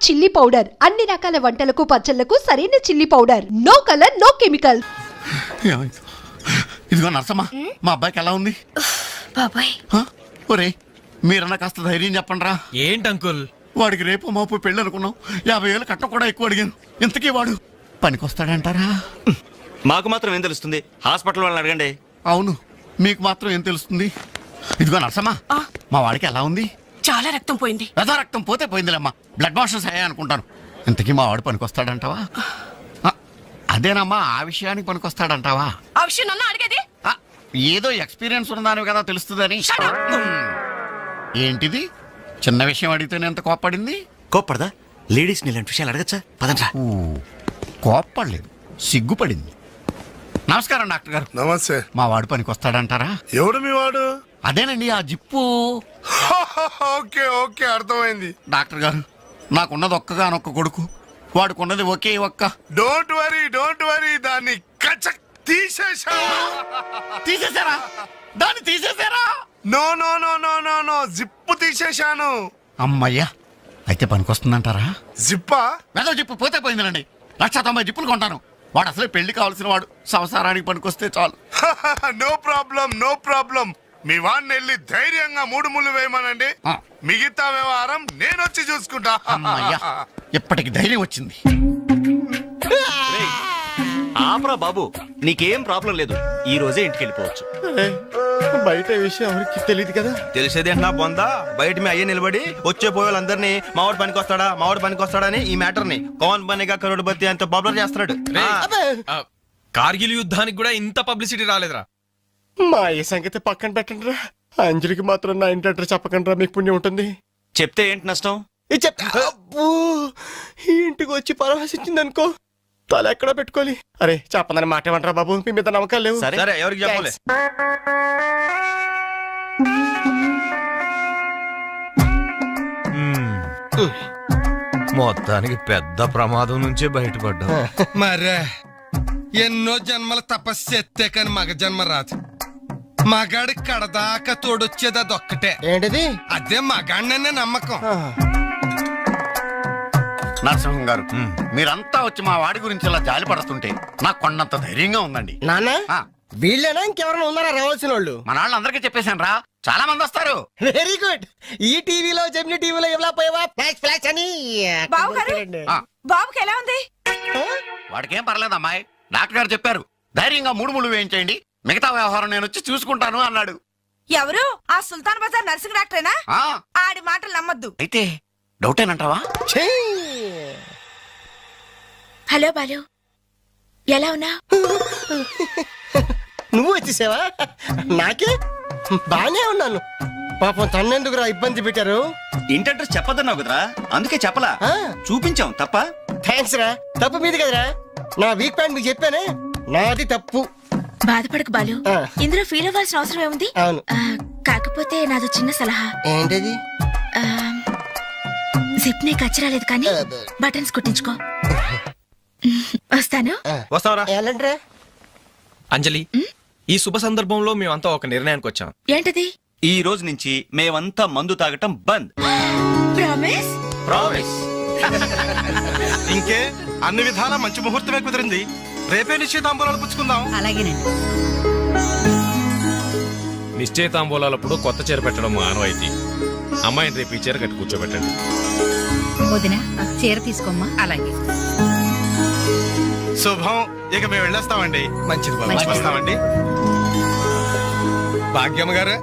Chilli powder, అన్ని రకాల వంటలకు పచ్చళ్లకు సరైన chilli powder. No colour, no chemical. ఇదిగో నర్సమ్మా, మా అబ్బాయికి ఎలా ఉంది? బాబాయ్ ఒరే, మీరన్నా కాస్త ధైర్యం చెప్పండి రా. ఏంటి అంకుల్? వాడికి రేపు మాపు పెళ్ళి అనుకున్నాం. 50,000 కట్ట కూడా ఎక్కువ అడిగాను. ఇంతకీ వాడు పనికొస్తాడంటారా? మాకు మాత్రం ఏం తెలుస్తుంది? హాస్పిటల్ వాళ్ళని అడగండి. అవును, మీకు మాత్రం ఏం తెలుస్తుంది? ఇదిగో నర్సమ్మా, మా వాడికి ఎలా ఉంది? చాలా రక్తం పోయింది. రక్తం పోతే పోయిందిలేమ్మా, బ్లడ్ వాషెస్ అయ్యా అనుకుంటాను. ఇంతకీ మా వాడు పనికొస్తాడంటావా? అదేనమ్మా, ఆ విషయానికి పనికొస్తాడంటావా? ఆ విషయం నన్ను అడిగేది? ఏదో ఎక్స్పీరియన్స్ ఉన్నదాని కదా తెలుస్తుందని. ఏంటిది? చిన్న విషయం అడిగితేనే ఎంత కోప్పడింది? కోప్పడదా? లేడీస్ ఇలాంటి విషయాలు అడగచ్చా? పదండ్రా. కోప్పడలేదు, సిగ్గుపడింది. నమస్కారం డాక్టర్ గారు. నమస్తే. మా వాడు పనికొస్తాడంటారా? ఎవడు మీ వాడు? అదేనండి, ఆ జిప్పు. ఓకే ఓకే, అర్థమైంది. డాక్టర్ గారు, నాకున్నది ఒక్కగానొక్క కొడుకు, వాడుకున్నది ఒకే ఒక్క. డోంట్ వరీ, దాన్ని తీసేశారా? దాన్ని తీసేశారా? No no no no no no, zip తీసేశాను. అమ్మయ్యా, అయితే పనికొస్తుందంటారా? జిప్పా? మెదో జిప్పు పోతే పోయిందిలండి. 190 జిప్పులు కొంటాను. వాడు అసలే పెళ్లి కావాల్సిన వాడు, సంసారానికి పనికొస్తే చాలు. No problem. మీ వాడిని వెళ్ళి ధైర్యంగా 3 ముళ్ళు వేయమనండి. మిగతా వ్యవహారం నేను వచ్చి చూసుకుంటా. అమ్మయ్యా, ఇప్పటికి ధైర్యం వచ్చింది. ఆపరా బాబు, నీకేం ప్రాబ్లం లేదు. ఈ రోజే ఇంటికి వెళ్ళిపోవచ్చు. బయట విషయం ఎవరికి తెలియదు కదా. తెలిసేది నా బొందా. బయట మీ అయ్యే నిలబడి వచ్చే పోయే వాళ్ళందరినీ మావాడు పనికొస్తాడా అని ఈ మ్యాటర్ ని కౌన్ బనేగా కరోడ్పతి అంత పాపులర్ చేస్తున్నాడు. కార్గిల్ యుద్ధానికి కూడా ఇంత పబ్లిసిటీ రాలేదురా. మా ఈ సంగతి పక్కన పెట్టండి రా. అంజలికి మాత్రం నా ఇంటి అడ్రస్ చెప్పకండి రా, మీకు పుణ్యం ఉంటుంది. చెప్తే ఏంటి నష్టం? ఇంటికి వచ్చి పరామర్శించింది అనుకో, తల ఎక్కడ పెట్టుకోవాలి. అరే చెప్పందని మాట ఏమంటారా బాబు, మీ మీద నమ్మకాలు లేవు. సరే ఎవరికి చెప్పలే. మొత్తానికి పెద్ద ప్రమాదం నుంచే బయటపడ్డా. మరే ఎన్నో జన్మల తపస్సు ఎత్తే కాని మగ జన్మ రాదు. మగాడి కడదాకా తోడొచ్చేది అదొక్కటే. ఏంటిది? అదే మగాడిననే నమ్మకం. నరసింహం గారు, మీరంతా వచ్చి మా వాడి గురించి ఇలా జాలి పడుతుంటే నాకు కొన్నంత ధైర్యంగా ఉందండి. నాన్న, వీళ్ళేనా ఇంకెవరైనా ఉన్నారా రావాల్సిన వాళ్ళు? మన వాళ్ళందరికీ చెప్పేశాను రా, చాలా మంది వస్తారు. Very good. ఈ టీవీలో జెమిని టీవీలో ఎవలా పోయావా ఫ్లాష్ అని. బాబుకి ఎలా ఉంది? వాడికేం పర్లేదు అమ్మాయి, డాక్టర్ గారు చెప్పారు ధైర్యంగా 3 ముళ్ళు వేయించేయండి, మిగతా వ్యవహారం నేను వచ్చి చూసుకుంటాను అన్నాడు. ఎవరు? ఆ సుల్తాన్ బజార్ నర్సింగ్ డాక్టరేనా? ఆడి మాటలు నమ్మద్దు. అయితే డౌటేనంటావా? హలో బాలు, ఎలా ఉన్నా? నువ్వు వచ్చేసావా? నాకే బానే ఉన్నాను. పాపం తన్నెందుకురా ఇబ్బంది పెట్టారు? ఇంటి అడ్రస్ చెప్పదన్నావు కదరా, అందుకే చెప్పలా. చూపించాం తప్ప. థ్యాంక్స్ రా. తప్పు మీది కదరా, నా వీక్ పాయింట్ మీకు చెప్పానే, నాది తప్పు. బాధపడకు బాలు, ఇందులో ఫీల్ అవ్వాల్సిన అవసరం ఏముంది? అవును, కాకపోతే నాది చిన్న సలహా. ఏంటది? జిప్ నే కచ్చరాలేదు కానీ బటన్స్ కుట్టించుకో. వస్తాను. వస్తావరా? అంజలి, ఈ శుభ సందర్భంలో మేమంతా ఒక నిర్ణయానికి వచ్చాం. ఏంటది? ఈ రోజు నుంచి మేమంతా మందు తాగటం బంద్. ప్రామిస్? ప్రామిస్. ఇంకే అన్ని విధాల మంచి ముహూర్తమే కుదిరింది. రేపే నిశ్చయితాంబూలాలు పుచ్చుకుందాం. అలాగేనండి. నిశ్చయితాంబూలాలప్పుడు కొత్త చీర పెట్టడం ఆనవాయితీ. అమ్మాయిని రేపు ఈ చీర కట్టి కూర్చోబెట్టండి. వదినా, చీర తీసుకోమ్మా. అలాగే. శుభం. ఇక మేము వెళ్ళొస్తామండి. మంచిది బాబు, వస్తామండి. భాగ్యమ్మ గారు,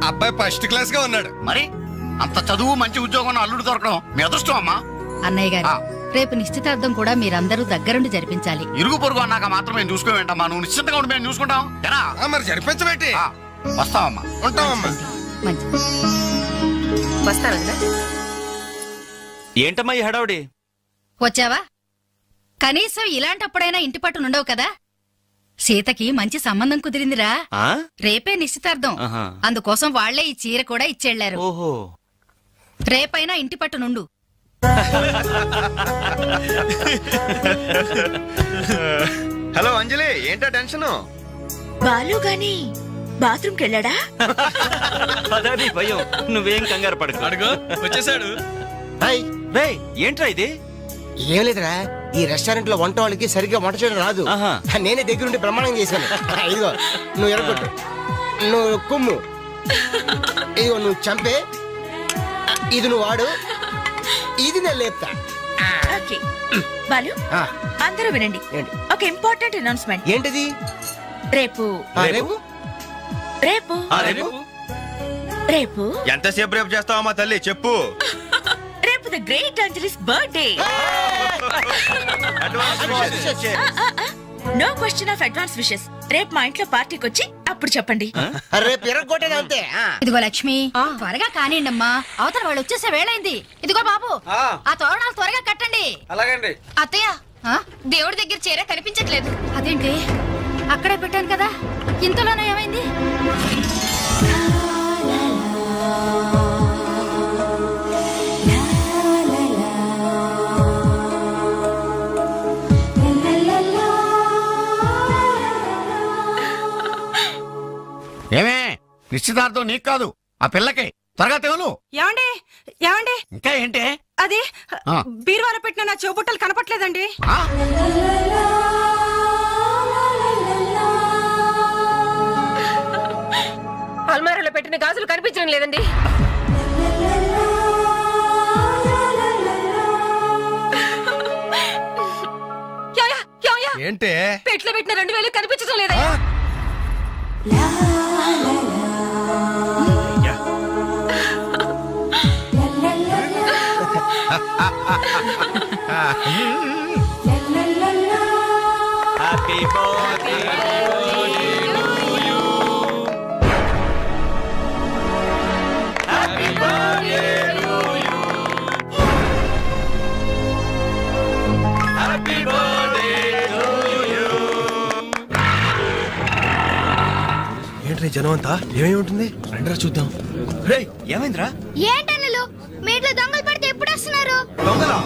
అబ్బాయి ఫస్ట్ క్లాస్ గా ఉన్నాడు. మరి అంత చదువు మంచి ఉద్యోగం అల్లుడు దొరకడం మీ అదృష్టం అమ్మా. అన్నయ్య గారు, రేపు నిశ్చితార్థం కూడా మీరందరూ దగ్గరుండి జరిపించాలి. ఇరుగు పొరుగు అన్నాక మాత్రం మేము చూసుకోవేంటమ్మా, నువ్వు నిశ్చితంగా ఉండి మేము చూసుకుంటాం. మరి జరిపించబెట్టి వస్తావమ్మా. ఉంటామమ్మా. మంచిది. వస్తారా? ఏంటమ్మా ఈ హడావుడి? వచ్చావా? కనీసం ఇలాంటప్పుడైనా ఇంటి పట్టు నుండవు కదా. సీతకి మంచి సంబంధం కుదిరిందిరా. రేపే నిశ్చితార్థం, అందుకోసం వాళ్లే ఈ చీర కూడా ఇచ్చెళ్లారు. ఓహో, రేపైనా ఇంటి పట్టు నుండు. హలో అంజలి, ఏంటా టెన్షన్? బాలు గాని బాత్రూమ్ కెళ్ళాడా? భయం, నువ్వేం కంగారు పడకు. అడుగు వచ్చేసాడు. ఏంట్రా ఇది? ఏం లేదురా, ఈ రెస్టారెంట్ లో వంట వాళ్ళకి సరిగ్గా వంట చేయడం రాదు. నేనే దగ్గరుండి ప్రమాణం చేశాను. ఇదిగో నువ్వు ఎరగొట్టు, నువ్వు కుమ్ము, ఇదిగో నువ్వు చంపే, ఇది నువ్వు వాడు, ఇది నేను లేపుతా. బాలు, అందరూ వినండి, ఒక ఇంపార్టెంట్ అనౌన్స్మెంట్. ఏంటిది? రేపు రేపు రేపు రేపు ఎంతసేపు రేపు చేస్తావా తల్లి చెప్పు. రేపు the great Anjali's birthday. No question of advance wishes. రేపు మా ఇంట్లో పార్టీకి వచ్చి అప్పుడు చెప్పండి. రేపు ఎరగొట్టేది అంతే. ఇదిగో లక్ష్మి, త్వరగా కానివ్వండి అమ్మా, అవతల వాళ్ళు వచ్చేసే వేళైంది. ఇదిగో బాబు, ఆ తోరణాలు త్వరగా కట్టండి. అలాగండి. అత్తయ్య, దేవుడి దగ్గర చీర కనిపించట్లేదు. అదేంటి, అక్కడే పెట్టాను కదా, ఇంతలోనే ఏమైంది? ఏమే, నిశ్చితార్థం నీకు కాదు, ఆ పిల్లకి. త్వరగా తెలు. ఏమండి ఏమండి, ఇంకా ఏంటి? అది బీరువాలో పెట్టిన నా చెవుబుట్టలు కనపట్లేదండి. అల్మారాలో పెట్టిన గాజులు కనిపించడం లేదండి. ఏంటే పెట్లో పెట్టిన 2000 కనిపించడం లేదా? Happy birthday to you. Happy birthday to you. Happy birthday to you. Entry జనం అంతా ఏమేమి ఉంటుంది? రండిరా చూద్దాం. రే ఏమైందిరా? ఏంటన్నలు మీ ఇంట్లో దొంగలు పడితే ఎప్పుడు వస్తున్నారు? దొంగలా?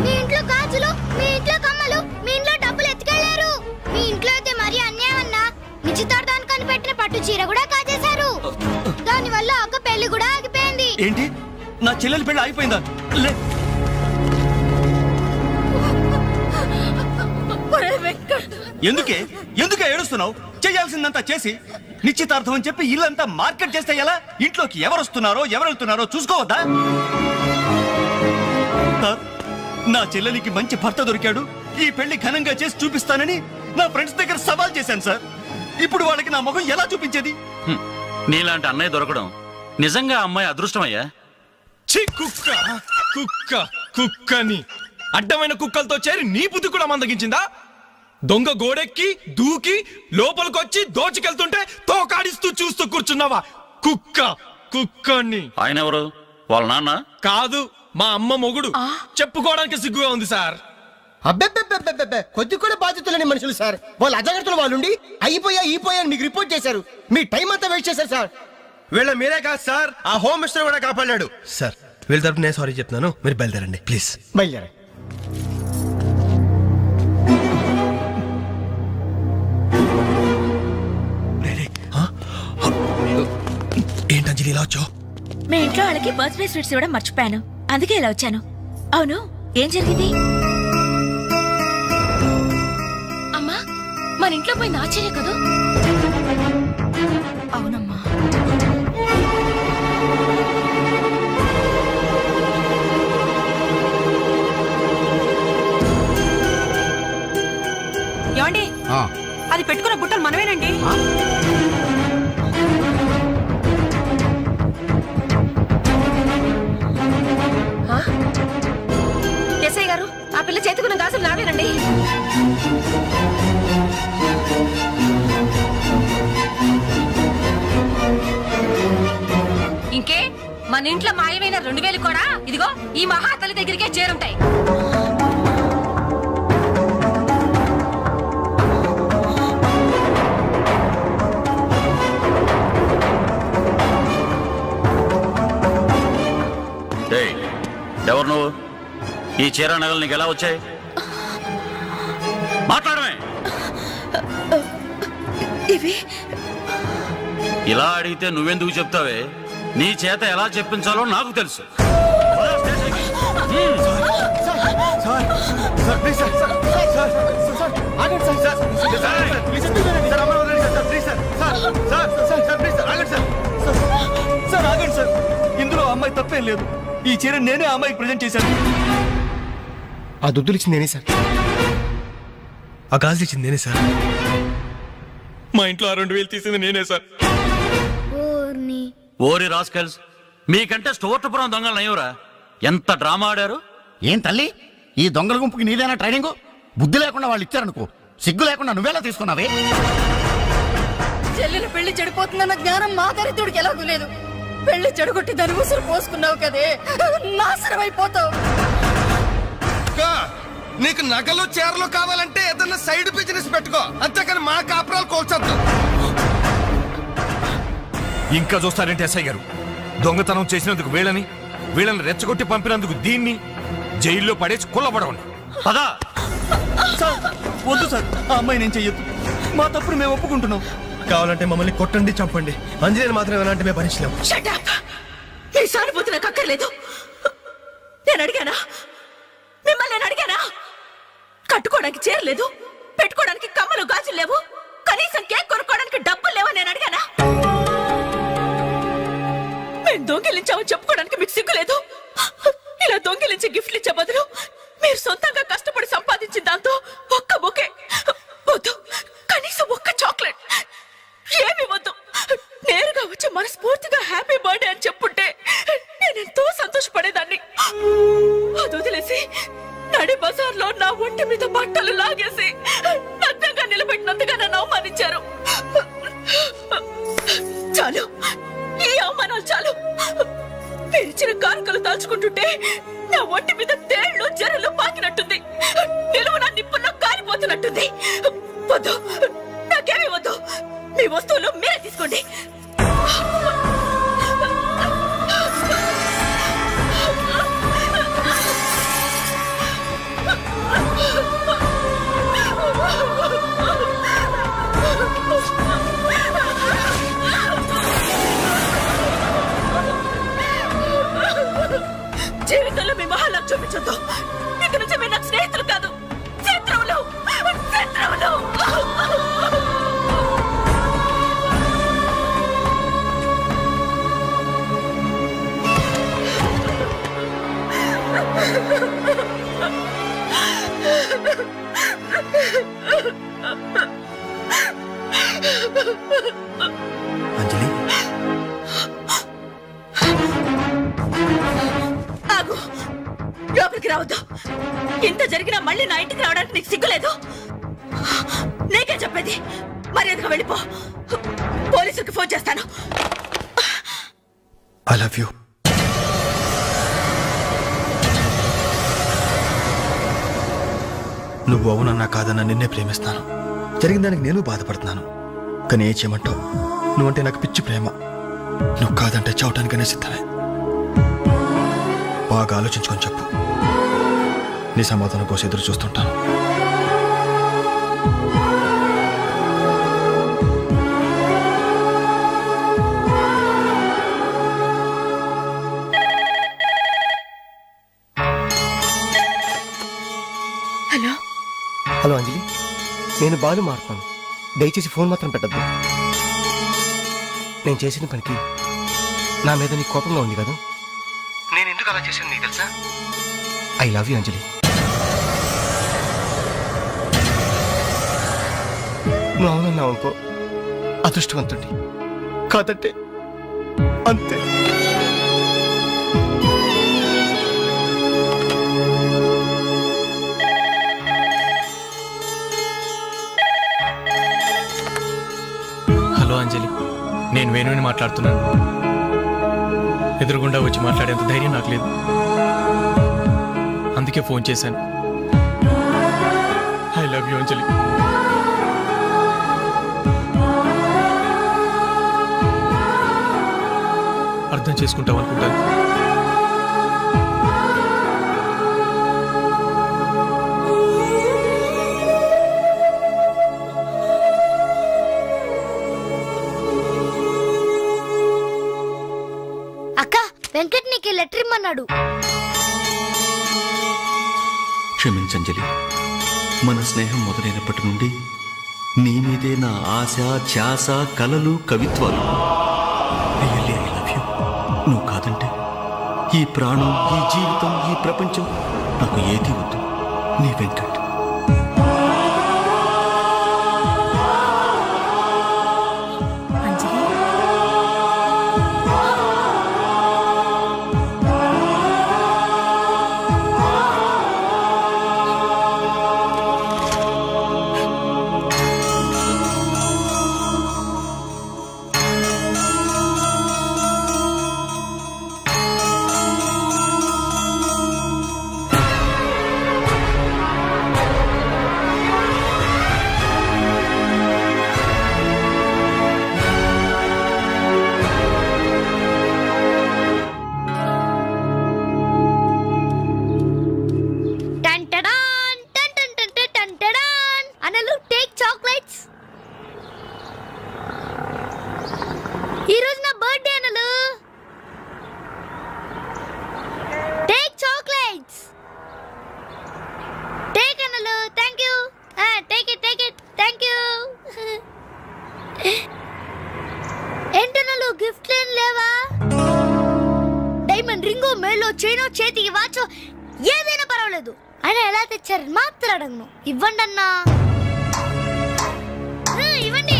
మీ ఇంట్లో గాజులు, మీ ఇంట్లో కమ్మలు, మీ ఇంట్లో డబ్బులు ఎత్తుకెళ్లారు. మీ ఇంట్లో అయితే మరీ అన్యాయం అన్నా. నిశ్చితార్థానికి పెట్టిన పట్టు చీర కూడా కాజేశారు. దానివల్ల ఒక పెళ్లి కూడా ఆగిపోయింది. ఏంటి, నా చెల్లెలి పెళ్లి ఆగిపోయిందా? ఎందుకే ఎందుకే ఏడుస్తున్నావు? చేయాల్సిందంతా చేసి నిశ్చితార్థం అని చెప్పి ఇల్లంతా మార్కెట్ చేస్తే ఎలా? ఇంట్లోకి ఎవరు వస్తున్నారో ఎవరు వెళ్తున్నారో చూసుకోవద్దా? నా చెల్లెలికి మంచి భర్త దొరికాడు, ఈ పెళ్లి ఘనంగా చేసి చూపిస్తానని నా ఫ్రెండ్స్ దగ్గర సవాల్ చేశాను సార్. ఇప్పుడు వాళ్ళకి నా ముఖం ఎలా చూపించేది? నీలాంటి అన్నయ్య దొరకడం నిజంగా అమ్మాయి అదృష్టమయ్యా. కుక్క కుక్క కుక్కని అడ్డమైన కుక్కలతో చేరి నీ బుద్ధి కూడా మందగించిందా? దొంగ గోడెక్కి దూకి లోపలికొచ్చి దోచుకెళ్తుంటే తోకాడిస్తూ చూస్తూ కూర్చున్నావా? కుక్క కుక్కని. ఆయన ఎవరు? వాళ్ళ నాన్న కాదు, మా అమ్మ మొగుడు. చెప్పుకోవడానికి సిగ్గుగా ఉంది సార్. అబ్బెబ్బెబ్బెబ్బెబ్బె, కొద్ది కూడా బాధ్యతలేని మనుషులు సార్. వాళ్ళు అజాగ్రత్తలు వాళ్ళుండి అయిపోయా మీకు రిపోర్ట్ చేశారు. మీ టైం అంతా వేస్ట్ చేశారు సార్. వీళ్ళ మీరే కాదు సార్, ఆ హోమ్ మినిస్టర్ కూడా కాపాడాడు సార్. వీళ్ళ తరపు నేను సారీ చెప్తున్నాను, మీరు బయలుదేరండి ప్లీజ్. బయలుదేరా. ఏంటంజలి ఇలా వచ్చావు? మీ ఇంట్లో వాళ్ళకి బర్త్డే స్వీట్స్ ఇవ్వడం మర్చిపోయాను, అందుకే ఇలా వచ్చాను. అవును, ఏం జరిగింది? అమ్మా, మన ఇంట్లో పోయి నాచర్య కదా? అవునమ్మా. ఏమండి, అది పెట్టుకున్న బుట్టలు మనమేనండి. ఎస్ఐ గారు, ఆ పిల్ల చేతుకున్న గాజులు నావేనండి. ఇంకే, మన ఇంట్లో మాయమైన 2000 కూడా ఇదిగో ఈ మహాతల్లి దగ్గరికే చేరుంటాయి. ఎవరు నువ్వు? ఈ చీర నగలు నీకు ఎలా వచ్చాయి? మాట్లాడమే. ఇవి ఇలా అడిగితే నువ్వెందుకు చెప్తావే? నీ చేత ఎలా చెప్పించాలో నాకు తెలుసు. ఇందులో అమ్మాయి తప్పేం లేదు. ఈ చీర నేనే అమ్మాయికి ప్రజెంట్ చేశాను. ఆ దుద్దులు ఇచ్చింది నేనే సార్. ఆ గాజులు ఇచ్చింది నేనే సార్. మా ఇంట్లో ఆ 2000 తీసింది నేనే సార్. ఓరి రాస్కల్స్, మీకంటే స్టోర్పురం దొంగలు నయ్యవరా? ఎంత డ్రామా ఆడారు. ఏం తల్లి, ఈ దొంగల గుంపుకి నీదేనా ట్రైనింగ్? బుద్ధి లేకుండా వాళ్ళు ఇచ్చారనుకో, సిగ్గు లేకుండా నువ్వేలా తీసుకున్నావే? చెల్లెలు పెళ్లి చెడిపోతుందన్న జ్ఞానం మా దరిద్రుడికి ఎలాగూ లేదు. పెళ్లి చెడగొట్టి దాని ఉసురు పోసుకున్నావు కదే, నాశనం అయిపోతావు. నీకు నగలు చీరలు కావాలంటే ఏదన్నా సైడ్ బిజినెస్ పెట్టుకో, అంతేకాని మా కాపురాలు కోల్చొద్దు. ఇంకా చూస్తారంటే ఎస్ఐ గారు, దొంగతనం చేసినందుకు వీళ్ళని రెచ్చగొట్టి పంపినందుకు దీన్ని జైల్లో పడేసి కుల్లబడవండి. పదా సార్, వద్దు సార్, ఆ అమ్మాయి నేను చెయ్యొద్దు. మా తప్పుడు మేము ఒప్పుకుంటున్నాం. కావాలంటే మమ్మల్ని కొట్టండి, చంపండి. అంజలిని మాత్రం ఎలాంటి మేము భరించలేము. మీ సానుభూతి నాకు అక్కర్లేదు. నేను అడిగానా? మిమ్మల్ని నేను అడిగానా? కట్టుకోవడానికి చీరలేదు, పెట్టుకోవడానికి కమ్మలు గాజులు లేవు, కనీసం కేక్ కొనుక్కోవడానికి డబ్బులు లేవని నేను అడిగానా? మేము దొంగిలించామని చెప్పుకోవడానికి మీకు సిగ్గులేదు. ఇలా దొంగిలించి గిఫ్ట్లు ఇచ్చే బదులు మీరు సొంతంగా కష్టపడి సంపాదించిన దాంతో ఒక్క బొకే వద్దు, కనీసం ఒక్క చాక్లెట్ ఏమి వద్దు, నేరుగా వచ్చి మనస్ఫూర్తిగా హ్యాపీ బర్త్డే అని చెప్పుంటే నేనెంతో సంతోషపడేదాన్ని. అది వదిలేసి నడి బజార్లో నా ఒంటి మీద బట్టలు లాగేసి నగ్నంగా నిలబెట్టినందుగా నన్ను అవమానించారు. చాలు, ఈ అవమానాలు చాలు. పెరిచిన కానుకలు దాల్చుకుంటుంటే నా ఒంటి మీద తేళ్లు జరలు పాకినట్టుంది, నిలువున నిప్పుల్లో కాలిపోతున్నట్టుంది. వద్దు, నాకేమీ వద్దు. మీ వస్తువులు మీరే తీసుకోండి. జీవితంలో మీ మహాలకు చూపించొద్దు. ఇక నుంచి మీరు నాకు స్నేహితులు కాదు, శత్రువులు. శత్రువులు. అంజలి, ఆగు, లోపలికి రావద్దు. ఇంత జరిగినా మళ్ళీ నా ఇంటికి రావడానికి నీకు సిగ్గులేదు? నీకే చెప్పేది, మర్యాదగా వెళ్ళిపో. పోలీసులకు ఫోన్ చేస్తాను. I love you. నువ్వు అవునన్నా కాదన్నా నిన్నే ప్రేమిస్తాను. జరిగిన దానికి నేను బాధపడుతున్నాను. కానీ ఏం చేయమంటావు? నువ్వంటే నాకు పిచ్చి ప్రేమ. నువ్వు కాదంటే చావటానికనే సిద్ధమే. బాగా ఆలోచించుకొని చెప్పు. నీ సమాధానం కోసం ఎదురు చూస్తుంటాను. హలో. హలో అంజలి, నేను బాలు మారుతాను. దయచేసి ఫోన్ మాత్రం పెట్టద్దు. నేను చేసిన పనికి నా మీద నీకు కోపంగా ఉంది కదా? నేను ఎందుకు అలా చేశాను నీకు తెలుసా? ఐ లవ్ యూ అంజలి. నువ్వు అవునన్నావు అనుకో, అదృష్టవంతుడి. కాదంటే అంతే. హలో అంజలి, నేను వేణుని మాట్లాడుతున్నాను. ఎదురుగుండా వచ్చి మాట్లాడేంత ధైర్యం నాకు లేదు, అందుకే ఫోన్ చేశాను. ఐ లవ్ యూ అంజలి. అర్థం చేసుకుంటావు అనుకుంటాను. అక్క వెంకట్ నీకు లెటర్ ఇమ్మన్నాడు. క్షమించంజలి, మన స్నేహం మొదలైనప్పటి నుండి నీ మీదే నా ఆశ, ధ్యాస, కలలు, కవిత్వాలు. Really I love you. నువ్వు కాదంటే ఈ ప్రాణం, ఈ జీవితం, ఈ ప్రపంచం నాకు ఏది వద్దు. నీ వెంకట్. చేతికి వాచో ఏదైనా పర్వాలేదు. ఆయన ఎలా తెచ్చారని మాత్రం అడగను. ఇవ్వండి అన్నా, ఇవ్వండి.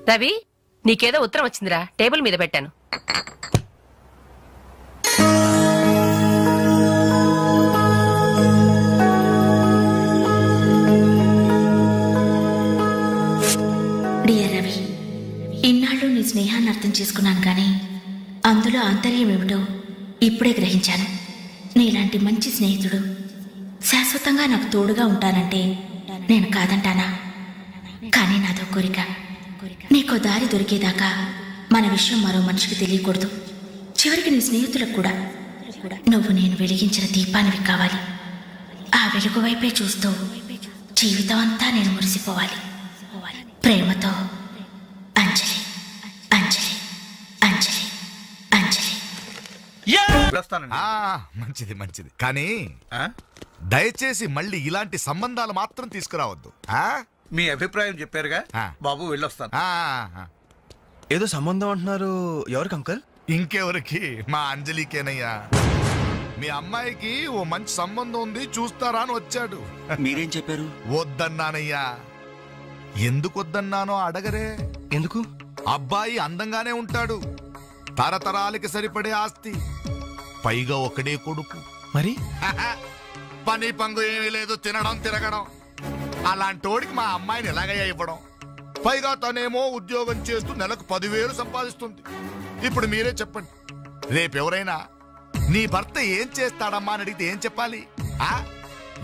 రవి, నీకేదో ఉత్తరం వచ్చిందిరా, టేబుల్ మీద పెట్టాను. డియర్ రవి, ఇన్నాళ్ళు నీ స్నేహాన్ని అర్థం చేసుకున్నాను, కానీ అందులో ఆంతర్యం ఏమిటో ఇప్పుడే గ్రహించాను. నీలాంటి మంచి స్నేహితుడు శాశ్వతంగా నాకు తోడుగా ఉంటానంటే నేను కాదంటానా? కానీ నాదో కోరిక, నీకో దారి దొరికేదాకా మన విషయం మరో మనిషికి తెలియకూడదు. చివరికి నీ స్నేహితులకు కూడా నువ్వు నేను వెలిగించిన దీపానివి కావాలి. ఆ వెలుగు వైపే చూస్తూ జీవితం అంతా నేను మురిసిపోవాలి. ప్రేమతో అంజలి, అంజలి, అంజలి, అంజలి. మంచిది మంచిది, కానీ దయచేసి మళ్ళీ ఇలాంటి సంబంధాలు మాత్రం తీసుకురావద్దు. మీ అభిప్రాయం చెప్పారుగా బాబు, వెళ్ళొస్తాను. ఏదో సంబంధం అంటున్నారు, ఎవరికి అంకల్? ఇంకెవరికి, మా అంజలికేనయ్యా. మీ అమ్మాయికి ఓ మంచి సంబంధం ఉంది, చూస్తారా అని వచ్చాడు. మీరేం చెప్పారు? వద్దన్నానయ్యా. ఎందుకు వద్దన్నానో అడగరే. ఎందుకు? అబ్బాయి అందంగానే ఉంటాడు, తరతరాలకి సరిపడే ఆస్తి, పైగా ఒకడే కొడుకు. మరి పని పంగు ఏమీ లేదు, తినడం తిరగడం. అలాంటోడికి మా అమ్మాయిని ఎలాగయ్యా ఇవ్వడం? పైగా తనేమో ఉద్యోగం చేస్తూ నెలకు 10,000 సంపాదిస్తుంది. ఇప్పుడు మీరే చెప్పండి, రేపెవరైనా నీ భర్త ఏం చేస్తాడమ్మా అని అడిగితే ఏం చెప్పాలి?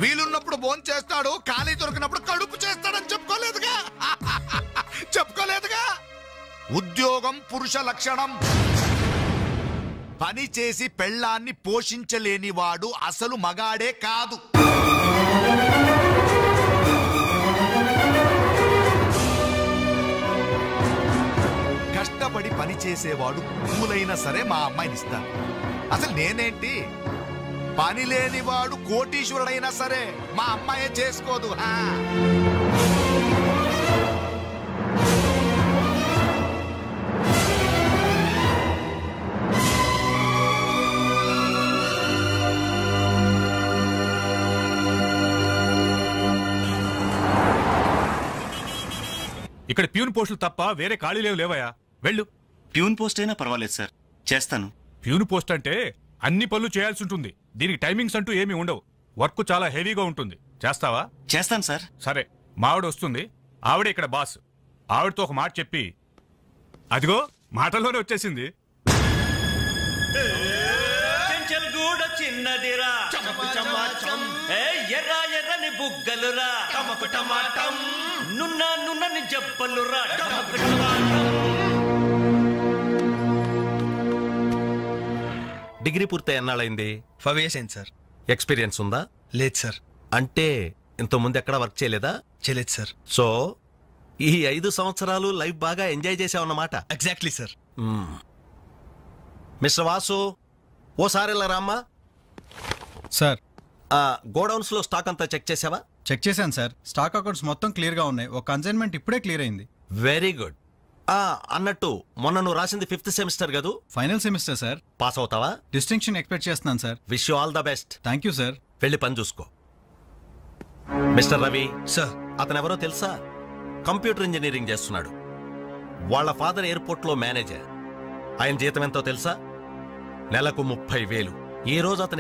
వీలున్నప్పుడు భోజనం చేస్తాడు, ఖాళీ దొరికినప్పుడు కడుపు చేస్తాడని చెప్పుకోలేదుగా. చెప్పుకోలేదుగా. ఉద్యోగం పురుష లక్షణం. పని చేసి పెళ్ళాన్ని పోషించలేని వాడు అసలు మగాడే కాదు. కష్టపడి పని చేసేవాడు పూలైనా సరే మా అమ్మాయిని ఇస్తాను. అసలు నేనేంటి, పని లేనివాడు కోటీశ్వరుడైనా సరే మా అమ్మాయే చేసుకోదు. ఇక్కడ ప్యూన్ పోస్టులు తప్ప వేరే ఖాళీలేవు లేవయా, వెళ్ళు. ప్యూన్ పోస్ట్ అయినా పర్వాలేదు సార్, చేస్తాను. ప్యూన్ పోస్ట్ అంటే అన్ని పనులు చేయాల్సి ఉంటుంది. దీనికి టైమింగ్స్ అంటూ ఏమీ ఉండవు. వర్క్ చాలా హెవీగా ఉంటుంది. చేస్తావా? చేస్తాను సార్. సరే, మావిడ వస్తుంది, ఆవిడే ఇక్కడ బాస్. ఆవిడతో ఒక మాట చెప్పి, అదిగో మాటల్లోనే వచ్చేసింది. చెంచల్ గూడ చిన్నది గదిరా ఎర్ర ఎర్రని బుగ్గలురా నున్న నున్నని జబ్బలురా డిగ్రీ పూర్తి ఎన్నాళ్ళైంది? 5 years అయింది సార్. ఎక్స్పీరియన్స్ ఉందా? లేదు సార్. అంటే ఇంతకుముందు ఎక్కడ వర్క్ చేయలేదా? చేయలేదు సార్. సో ఈ 5 సంవత్సరాలు లైఫ్ బాగా ఎంజాయ్ చేసావన్నమాట. Exactly sir. మిస్టర్ వాసు, ఓసారి ఇలా రామ్మా. సార్, గోడౌన్స్ లో స్టాక్ అంతా చెక్ చేసావా? చెక్ చేశాను సార్. స్టాక్ అకౌంట్స్ మొత్తం క్లియర్ గా ఉన్నాయి. ఒక కన్సైన్మెంట్ ఇప్పుడే క్లియర్ అయింది. Very good. అన్నట్టు మొన్న నువ్వు రాసింది 5th సెమిస్టర్ కదూ? Final semester sir. పాస్ అవుతావా? డిస్టింక్షన్ ఎక్స్పెక్ట్ చేస్తున్నాను sir. Wish you all the best. Thank you sir. వెళ్ళి పని చూసుకో. మిస్టర్ రవి సార్, అతను ఎవరో తెలుసా? కంప్యూటర్ ఇంజనీరింగ్ చేస్తున్నాడు. వాళ్ళ ఫాదర్ ఎయిర్పోర్ట్ లో మేనేజర్. ఆయన జీతం ఎంతో తెలుసా? నెలకు 30,000. ఈ రోజు అతని